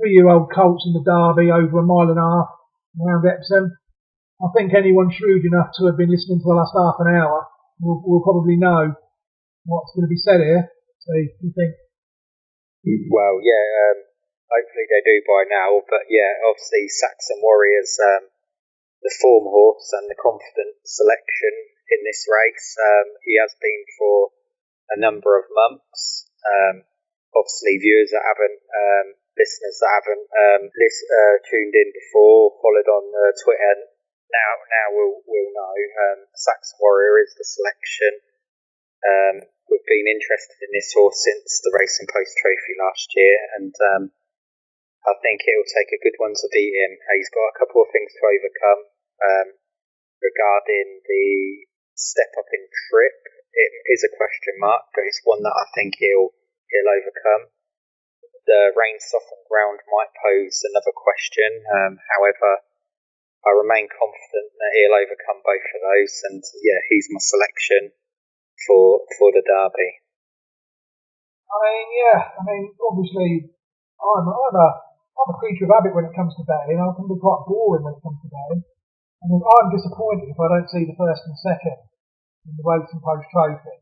3-year-old colts in the Derby over a mile and a half around Epsom. I think anyone shrewd enough to have been listening for the last half an hour will probably know what's going to be said here. So you think? Well, yeah, hopefully they do by now. But yeah, obviously Saxon Warriors, the form horse and the confident selection in this race. He has been for a number of months. Obviously, viewers that haven't, listeners that haven't tuned in before, followed on Twitter, now will know. Saxon Warrior is the selection. We've been interested in this horse since the Racing Post Trophy last year, and I think it'll take a good one to beat him. He's got a couple of things to overcome regarding the step up in trip. It is a question mark, but it's one that I think he'll overcome. The rain softened ground might pose another question. However, I remain confident that he'll overcome both of those, and yeah, he's my selection for the Derby. Obviously, I'm a creature of habit when it comes to betting. I can be quite boring when it comes to betting. I'm disappointed if I don't see the first and second in the Racing Post Trophy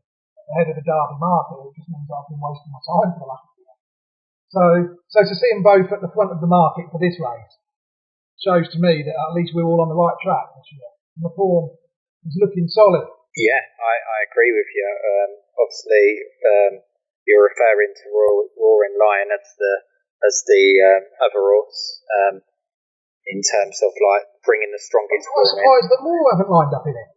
ahead of the Derby market. It just means I've been wasting my time for the last year. So to see them both at the front of the market for this race shows to me that at least we're all on the right track this year. And the form is looking solid. Yeah, I agree with you. Obviously, you're referring to Roaring Lion as the other horse in terms of like bringing the strongest form in. I'm surprised that more haven't lined up in it.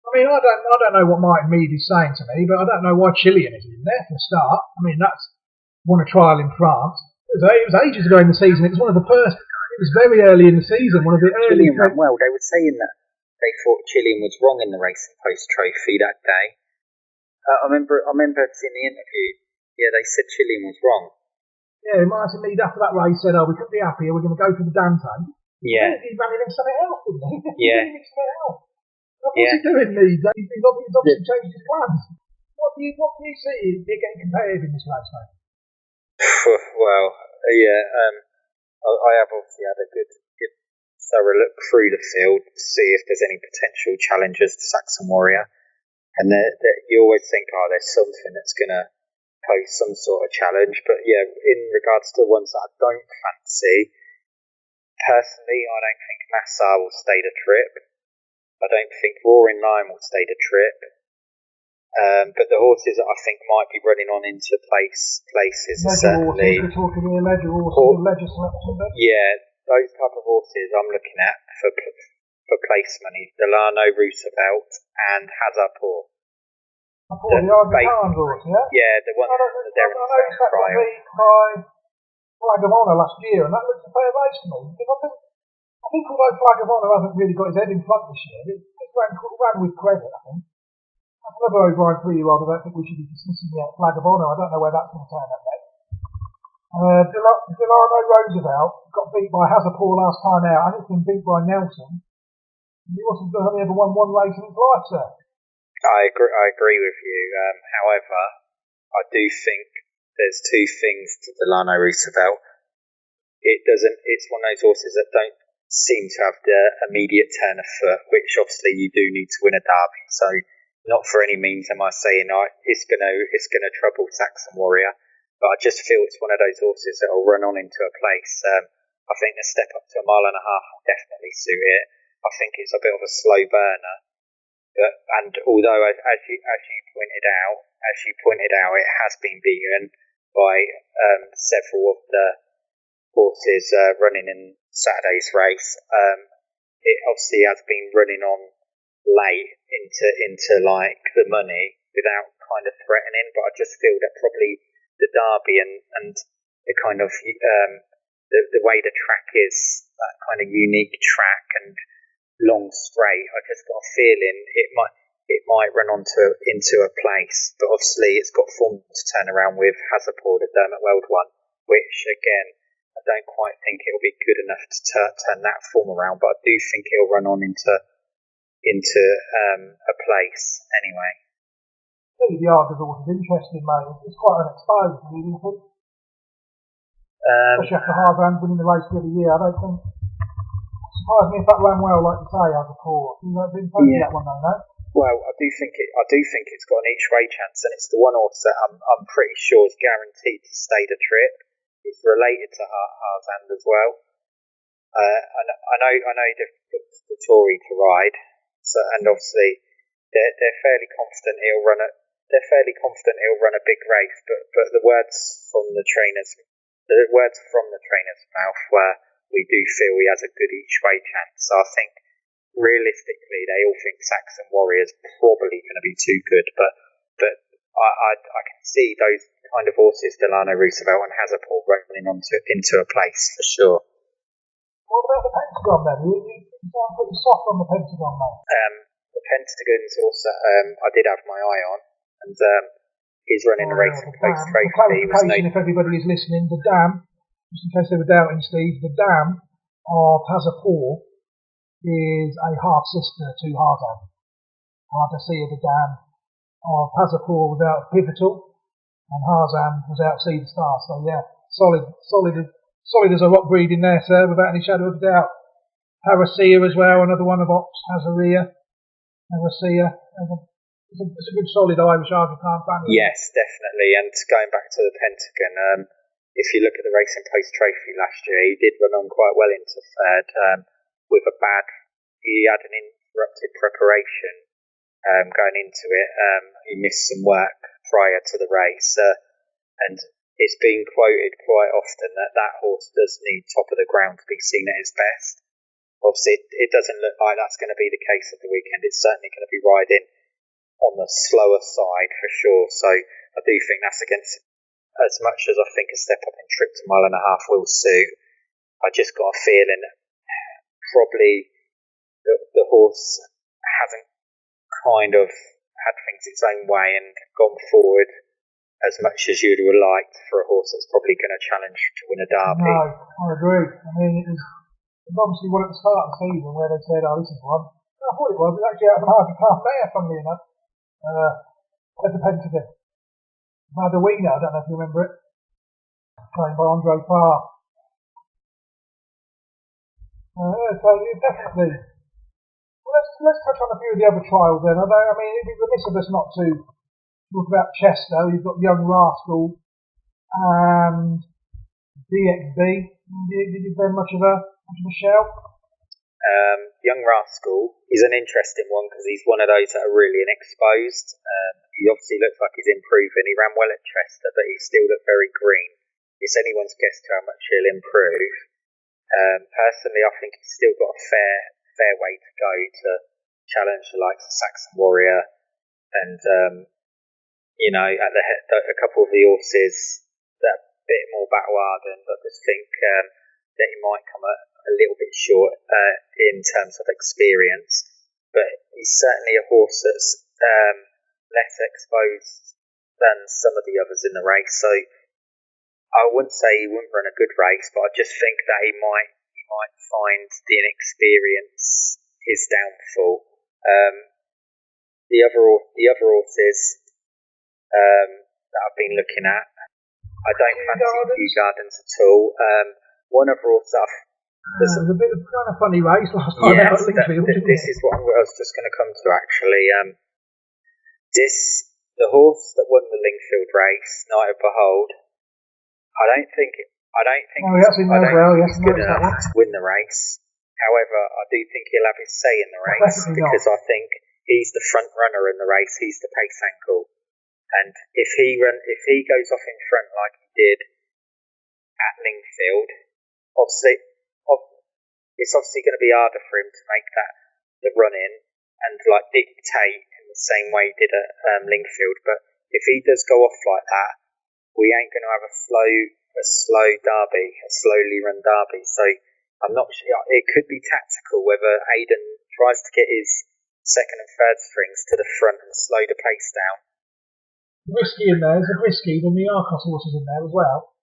I don't know what Martin Mead is saying to me, but I don't know why Chilean is in there for a start. That's won a trial in France. It was ages ago in the season. It was one of the first. It was very early in the season. One of the early. Chilean ran well. They were saying that they thought Chilean was wrong in the Racing Post Trophy that day. I remember seeing the interview. Yeah, they said Chilean was wrong. Yeah, Martin Mead after that race said, we couldn't be happier. We're going to go for the Dante. Yeah. He ran in something else, didn't he? Yeah. What's he doing, Mead? He's obviously changed his plans. What do you see getting competitive in this race, mate? Well, yeah. I have obviously had a good thorough look through the field to see if there's any potential challenges to Saxon Warrior. And you always think, there's something that's going to pose some sort of challenge. But yeah, in regards to the ones that I don't fancy, personally, I don't think Nassau will stay the trip. I don't think Roaring Lion will stay the trip. But the horses that I think might be running on into places are certainly... We're talking here, ledger selection. Yeah, those type of horses I'm looking at for place money. Delano, Roosevelt and Hazapur. The Argentine horse, yeah? Yeah, the one that they're in the trial. By Flag of Honour last year, and that looks a fair race to me. I think although Flag of Honour hasn't really got his head in front this year, it ran with credit, I think. That's another O'Brien 3-year-old. I don't think we should be dismissing yet Flag of Honour. I don't know where that's going to turn up next. Delano Roosevelt got beat by Hazapur last time out, and he's been beat by Nelson. He only ever won one race in his life, sir. I agree with you. However, I do think there's two things to Delano Roosevelt. It's one of those horses that don't seem to have the immediate turn of foot, which obviously you do need to win a derby. So not for any means am I saying it's gonna trouble Saxon Warrior, but I just feel it's one of those horses that will run on into a place. I think the step up to a mile and a half will definitely suit it. I think it's a bit of a slow burner. And although, as you pointed out, it has been beaten by several of the horses running in Saturday's race. It obviously has been running on late into like the money without kind of threatening. But I just feel that probably the Derby and the kind of the way the track is, that kind of unique track and long straight, I just got a feeling it might run into a place, but obviously it's got form to turn around with Hazapur, the Dermot Weld one, which again I don't quite think it'll be good enough to turn that form around, but I do think it'll run on into a place anyway. The Argos horse is interesting, mate. It's quite unexposed, really, isn't it? Especially after Harzand winning the race the other year. I don't think. It surprised me if that ran well, like you say, as a four. You know, didn't fancy that one though, no? Well, I do think it's got an each way chance, and it's the one horse that I'm pretty sure is guaranteed to stay the trip. It's related to Harzand as well. I know they've booked the Tory to ride, so and obviously they're fairly confident he'll run a big race. But the words from the trainer's mouth were, we do feel he has a good each way chance. So I think realistically they all think Saxon Warrior's probably going to be too good, but I can see those kind of horses, Delano Roosevelt and Hazaport, running into a place for sure. What about the Pentagon then? You sound pretty soft on the Pentagon, mate. The Pentagon's also I did have my eye on, and he's running a race in Post Trophy. For clarification, if everybody is listening, the dam, just in case they were doubting, Steve, the dam of Hazaport is a half sister to Harzand. Ardassia, the dam of Hazaport was out Pivotal, and Harzand was out See the Star. So yeah, solid as a rock breed in there, sir, without any shadow of a doubt. Harassia as well, another one of Ops, Harassia. It's a good solid Irish Argentine family. Yes, definitely. And going back to the Pentagon, if you look at the Racing Post Trophy last year, he did run on quite well into third with he had an interrupted preparation going into it. He missed some work prior to the race, and it's been quoted quite often that horse does need top of the ground to be seen at his best. Obviously, it doesn't look like that's going to be the case at the weekend. It's certainly going to be riding on the slower side for sure. So I do think that's against, as much as I think a step up in trip to mile and a half will suit. I just got a feeling that probably the horse hasn't kind of had things its own way and gone forward as much as you'd have liked for a horse that's probably going to challenge to win a derby. No, I agree. I mean, it was obviously one at the start of the season where they said, oh, this is one. I thought it was. It was actually out of an Argentine mare, funnily enough. At the Pentagon. Madawina, I don't know if you remember it. Trained by Andre Parr. So definitely. Well, let's touch on a few of the other trials then. I mean, it'd be remiss of us not to talk about Chester. You've got Young Rascal and DXB. Did you very much of a shout? Young Rascal is an interesting one because he's one of those that are really inexposed. He obviously looks like he's improving. He ran well at Chester, but he still looked very green. It's anyone's guess how much he'll improve. Personally, I think he's still got a fair way to go to challenge the likes of Saxon Warrior, and at the head, a couple of the horses that are a bit more battle-hardened. I just think that he might come a little bit short in terms of experience, but he's certainly a horse that's less exposed than some of the others in the race. So I wouldn't say he wouldn't run a good race, but I just think that he might find the inexperience his downfall. The other horses that I've been looking at, I don't fancy Kew Gardens at all. One other horse that there's a bit of kind of funny race last time out at Lingfield. This is what I was just going to come to actually. The horse that won the Lingfield race, Night of Behold, I don't think he's good enough to win the race. However, I do think he'll have his say in the race because I think he's the front runner in the race. He's the pace ankle, and if he goes off in front like he did at Lingfield, it's obviously going to be harder for him to make the run in and dictate in the same way he did at Lingfield. But if he does go off like that, we ain't going to have a slow derby, a slowly run derby. So I'm not sure. It could be tactical whether Aidan tries to get his second and third strings to the front and slow the pace down. Risky in there. There's a risky. Then the Arcos horses in there as well.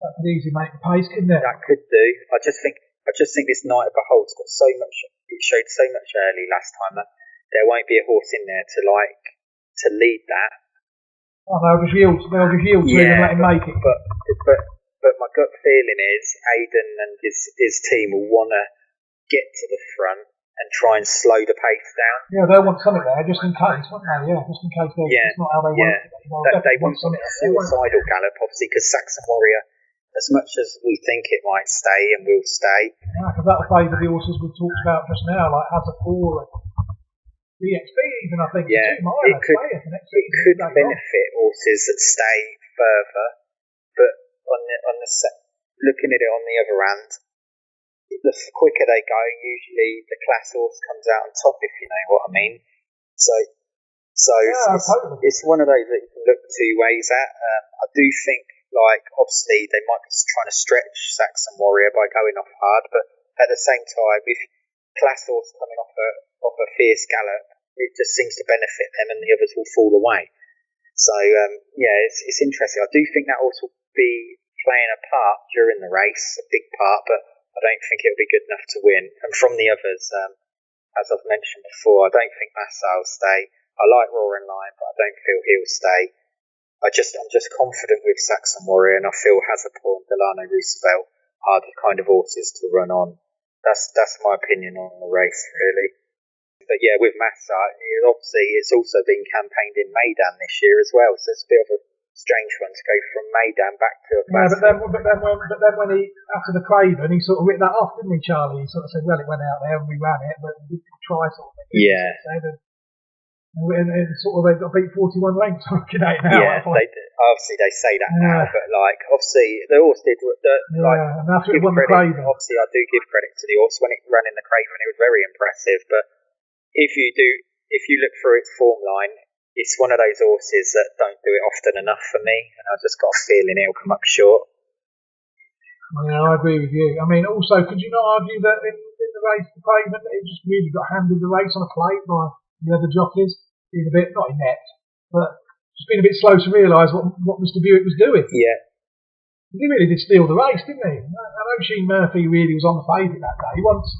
That could easily make the pace, couldn't it? That could do. I just think this Night of Behold's got so much. It showed so much early last time that there won't be a horse in there to lead that. Oh, they'll just yield to him and let him make it. But my gut feeling is Aidan and his team will want to get to the front and try and slow the pace down. Yeah, they'll want something there just in case, won't they? Yeah, just in case it's not how they want it. They want something suicidal gallop, obviously, because Saxon Warrior, as much as we think it might stay and will stay. Yeah, because that'll favour the horses we talked about just now, like Hazard 4 and DXB even, I think. Yeah, it could benefit horses that stay further, but looking at it on the other hand, the quicker they go, usually the class horse comes out on top, if you know what I mean. So it's one of those that you can look two ways at. I do think, like, obviously they might be trying to stretch Saxon Warrior by going off hard, but at the same time, with class horse coming off a fierce gallop, it just seems to benefit them, and the others will fall away. So it's interesting. I do think that horse will be playing a part during the race, a big part, but I don't think it'll be good enough to win. And from the others, as I've mentioned before, I don't think Massa will stay. I like Roaring Lion, but I don't feel he'll stay. I'm just confident with Saxon Warrior, and I feel Hazapur and Delano Roosevelt are the kind of horses to run on. That's my opinion on the race, really. But yeah, with Massa, obviously it's also been campaigned in Maidan this year as well, so it's a bit of a strange one to go from Maidan back to a class. Yeah, but then when he, after the Craven, he sort of writ that off, didn't he, Charlie? He sort of said, well, it went out there and we ran it, but we didn't try sort of thing. Yeah. And sort of they got beat 41 lengths looking at it now. Yeah, obviously they say that now, but like obviously the horse did and that's what won the Craven. Obviously I do give credit to the horse when it ran in the Craven, it was very impressive, but if you look through its form line, it's one of those horses that don't do it often enough for me, and I've just got a feeling it'll come up short. Yeah, I agree with you. I mean, also, could you not argue that in the race, the Craven, it just really got handed the race on a plate by the other jockeys, being a bit, not inept, but just being a bit slow to realise what Mr. Buick was doing. Yeah. He really did steal the race, didn't he? I know Sheen Murphy really was on the favourite that day. Once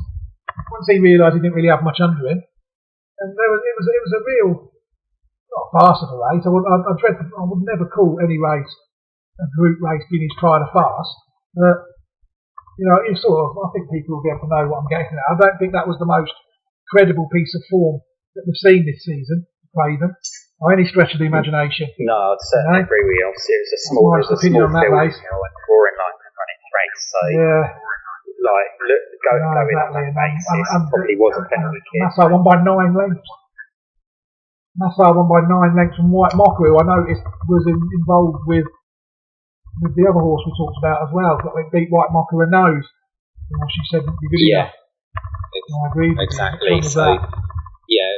he realised he didn't really have much under him, and it was a real, not a farce of a race. I would never call any race a group race Guineas Pride a farce, but you know, I think people will be able to know what I'm getting at. I don't think that was the most credible piece of form that we've seen this season, Craven, by any stretch of the imagination. No, I'd certainly agree with you. Obviously, it was a small field, and Roaring Lion can run its race, so going on that basis probably was a penalty kick. Massa won by 9 lengths. Massa won by 9 lengths from White Mocker, who I noticed was involved with the other horse we talked about as well, that beat White Mocker a nose. She said that good enough. I agree with exactly. You. So, yeah.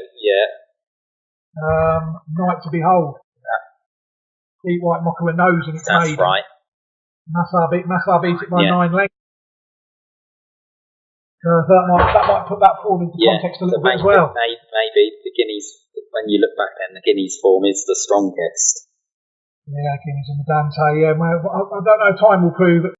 Night to behold. Beat White Mocker a nose and it's That's made. Right. Massa beat it by 9 lengths. That might put that form into context a little bit as well. Maybe the Guineas, when you look back then, the Guineas form is the strongest. Yeah, Guineas and the Dante. Yeah, I don't know. Time will prove.